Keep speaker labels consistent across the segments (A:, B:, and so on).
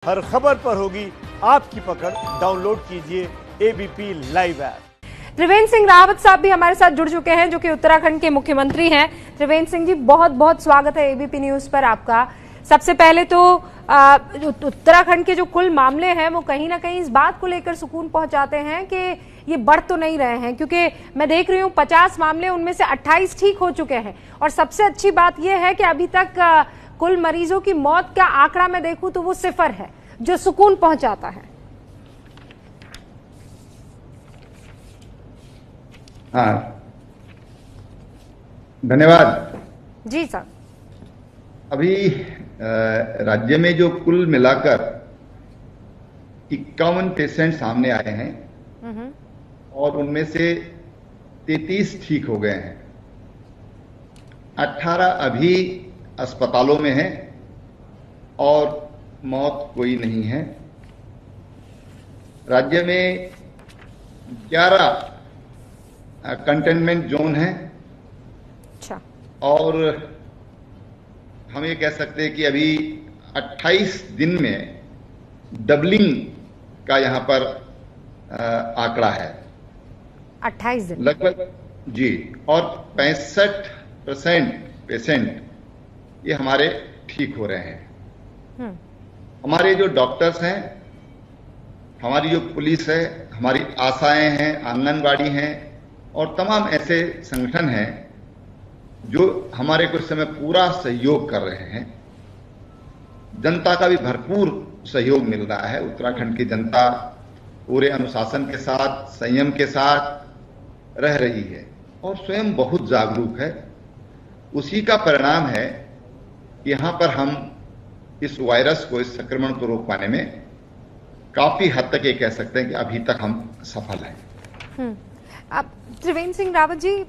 A: हर खबर पर होगी आपकी पकड़। डाउनलोड कीजिए ABP live app.
B: Trivendra Singh Rawat साहब भी हमारे साथ जुड़ चुके हैं, जो कि उत्तराखंड के मुख्यमंत्री हैं। त्रिवेंद्र सिंह जी, बहुत बहुत स्वागत है एबीपी न्यूज पर आपका। सबसे पहले तो उत्तराखंड के जो कुल मामले हैं वो कहीं ना कहीं इस बात को लेकर सुकून पहुंचाते हैं कि ये बढ़ तो नहीं रहे हैं, क्योंकि मैं देख रही हूँ 50 मामले, उनमें से 28 ठीक हो चुके हैं। और सबसे अच्छी बात यह है कि अभी तक कुल मरीजों की मौत का आंकड़ा मैं देखूं तो वो 0 है, जो सुकून पहुंचाता है।
C: हाँ, धन्यवाद
B: जी सर।
C: अभी राज्य में जो कुल मिलाकर 51 पेशेंट सामने आए हैं और उनमें से 33 ठीक हो गए हैं। 18 अभी अस्पतालों में हैं और मौत कोई नहीं है। राज्य में 11 कंटेनमेंट जोन है।
B: अच्छा।
C: और हम ये कह सकते हैं कि अभी 28 दिन में डबलिंग का यहां पर आंकड़ा है।
B: 28 दिन
C: लगभग जी। और 65% पेशेंट ये हमारे ठीक हो रहे हैं। हमारे जो डॉक्टर्स हैं, हमारी जो पुलिस है, हमारी आशाएं हैं, आंगनबाड़ी हैं और तमाम ऐसे संगठन हैं जो हमारे कुछ समय पूरा सहयोग कर रहे हैं। जनता का भी भरपूर सहयोग मिल रहा है। उत्तराखंड की जनता पूरे अनुशासन के साथ, संयम के साथ रह रही है और स्वयं बहुत जागरूक है। उसी का परिणाम है कि यहां पर हम इस वायरस को, इस संक्रमण को रोक पाने में काफी हद तक ये कह सकते हैं कि अभी तक हम सफल हैं।
B: अब त्रिवेंद्र सिंह रावत जी,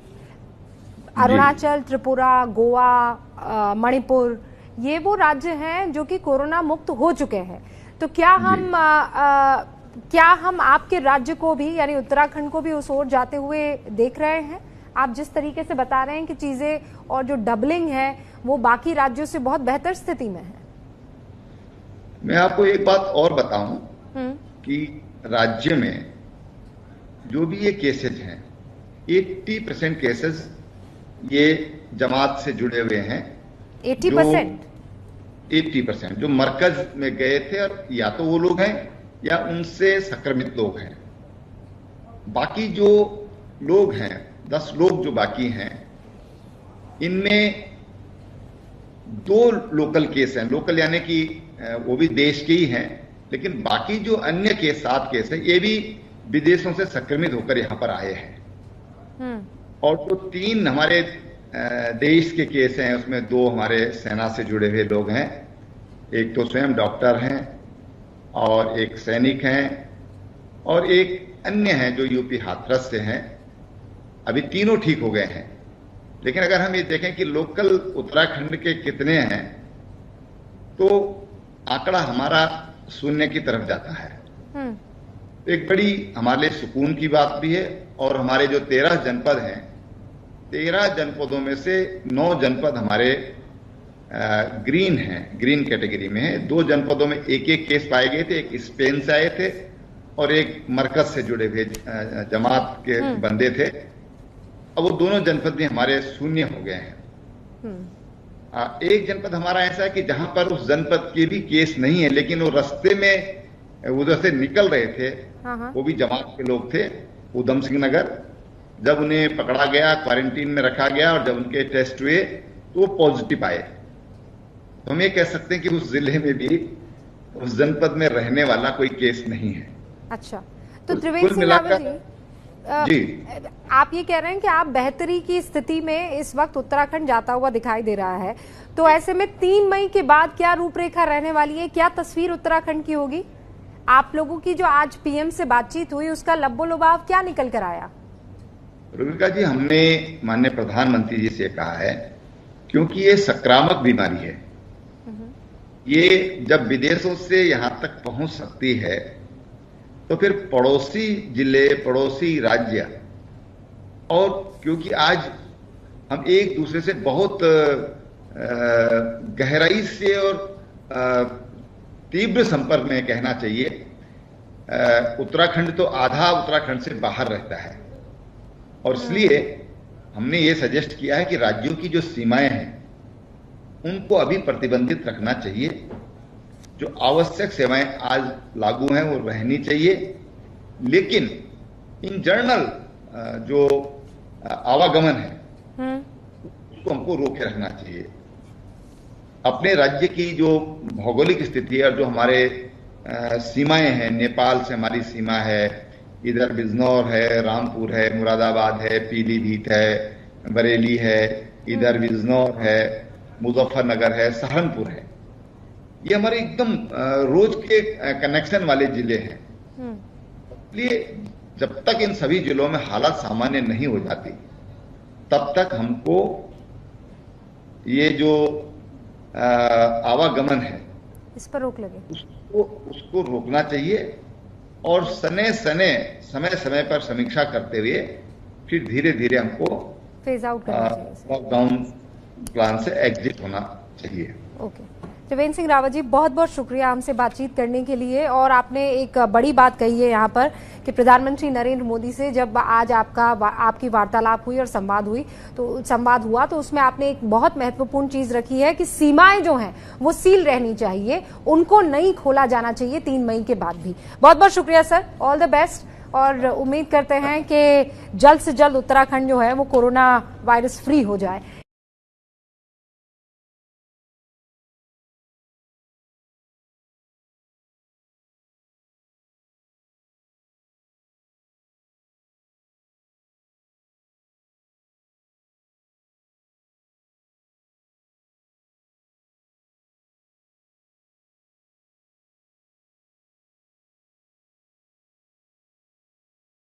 B: अरुणाचल, त्रिपुरा, गोवा, मणिपुर, ये वो राज्य हैं जो कि कोरोना मुक्त हो चुके हैं। तो क्या हम आपके राज्य को भी, यानी उत्तराखंड को भी उस ओर जाते हुए देख रहे हैं? आप जिस तरीके से बता रहे हैं कि चीजें और जो डबलिंग है वो बाकी राज्यों से बहुत बेहतर स्थिति में है।
C: मैं आपको एक बात और बताऊं कि राज्य में जो भी ये केसेज हैं, 80% केसेस ये जमात से जुड़े हुए हैं। 80% जो मरकज में गए थे, और या तो वो लोग हैं या उनसे संक्रमित लोग हैं। बाकी जो लोग हैं, 10 लोग जो बाकी हैं, इनमें 2 लोकल केस हैं। लोकल यानी कि वो भी देश के ही हैं, लेकिन बाकी जो अन्य केस 7 केस हैं, ये भी विदेशों से संक्रमित होकर यहां पर आए हैं। और जो 3 हमारे देश के केस हैं, उसमें 2 हमारे सेना से जुड़े हुए लोग हैं। एक तो स्वयं डॉक्टर हैं और एक सैनिक हैं और एक अन्य हैं जो यूपी हाथरस से हैं। अभी तीनों ठीक हो गए हैं। लेकिन अगर हम ये देखें कि लोकल उत्तराखंड के कितने हैं, तो आंकड़ा हमारा 0 की तरफ जाता है। एक बड़ी हमारे लिए सुकून की बात भी है। और हमारे जो 13 जनपद हैं, 13 जनपदों में से 9 जनपद हमारे ग्रीन हैं, ग्रीन कैटेगरी में है। 2 जनपदों में एक केस पाए गए थे। एक स्पेन से आए थे और एक मरकज से जुड़े हुए जमात के बंदे थे। अब वो दोनों जनपद भी हमारे 0 हो गए हैं। एक जनपद हमारा ऐसा है कि जहां पर उस जनपद के भी केस नहीं है, लेकिन वो रास्ते में उधर से निकल रहे थे। वो भी जमात के लोग थे, उधम सिंह नगर। जब उन्हें पकड़ा गया, क्वारंटीन में रखा गया और जब उनके टेस्ट हुए तो वो पॉजिटिव आए। तो हम ये कह सकते हैं कि उस जिले में भी, उस जनपद में रहने वाला कोई केस नहीं है।
B: अच्छा, तो त्रिवेंद्र सिंह रावत जी, आप ये कह रहे हैं कि आप बेहतरी की स्थिति में इस वक्त उत्तराखंड जाता हुआ दिखाई दे रहा है। तो ऐसे में 3 मई के बाद क्या रूपरेखा रहने वाली है? क्या तस्वीर उत्तराखंड की होगी? आप लोगों की जो आज पीएम से बातचीत हुई, उसका लब्बो-लुभाव क्या निकल कर आया?
C: रुबिका जी, हमने माननीय प्रधानमंत्री जी से कहा है, क्योंकि ये संक्रामक बीमारी है। ये जब विदेशों से यहां तक पहुंच सकती है, तो फिर पड़ोसी जिले, पड़ोसी राज्य, और क्योंकि आज हम एक दूसरे से बहुत गहराई से और तीव्र संपर्क में कहना चाहिए। उत्तराखंड तो आधा उत्तराखंड से बाहर रहता है और इसलिए हमने ये सजेस्ट किया है कि राज्यों की जो सीमाएं हैं उनको अभी प्रतिबंधित रखना चाहिए। जो आवश्यक सेवाएं आज लागू हैं वो रहनी चाहिए, लेकिन इन जनरल जो आवागमन है उसको हमको रोके रखना चाहिए। अपने राज्य की जो भौगोलिक स्थिति है और जो हमारे सीमाएं हैं, नेपाल से हमारी सीमा है, इधर बिजनौर है, रामपुर है, मुरादाबाद है, पीलीभीत है, बरेली है, इधर बिजनौर है, मुजफ्फरनगर है, सहारनपुर है, ये हमारे एकदम रोज के कनेक्शन वाले जिले हैं। इसलिए जब तक इन सभी जिलों में हालात सामान्य नहीं हो जाती तब तक हमको ये जो आवागमन है
B: इस पर रोक लगे,
C: उसको रोकना चाहिए और समय समय पर समीक्षा करते हुए फिर धीरे धीरे हमको
B: फेज आउट करना चाहिए,
C: लॉकडाउन प्लान से एग्जिट होना चाहिए।
B: ओके, त्रिवेंद्र सिंह रावत जी, बहुत बहुत शुक्रिया हमसे बातचीत करने के लिए। और आपने एक बड़ी बात कही है यहाँ पर कि प्रधानमंत्री नरेंद्र मोदी से जब आज आपकी वार्तालाप हुई और संवाद हुआ तो उसमें आपने एक बहुत महत्वपूर्ण चीज रखी है कि सीमाएं जो हैं वो सील रहनी चाहिए, उनको नहीं खोला जाना चाहिए 3 मई के बाद भी। बहुत बहुत शुक्रिया सर, ऑल द बेस्ट, और उम्मीद करते हैं कि जल्द से जल्द उत्तराखंड जो है वो कोरोना वायरस फ्री हो जाए।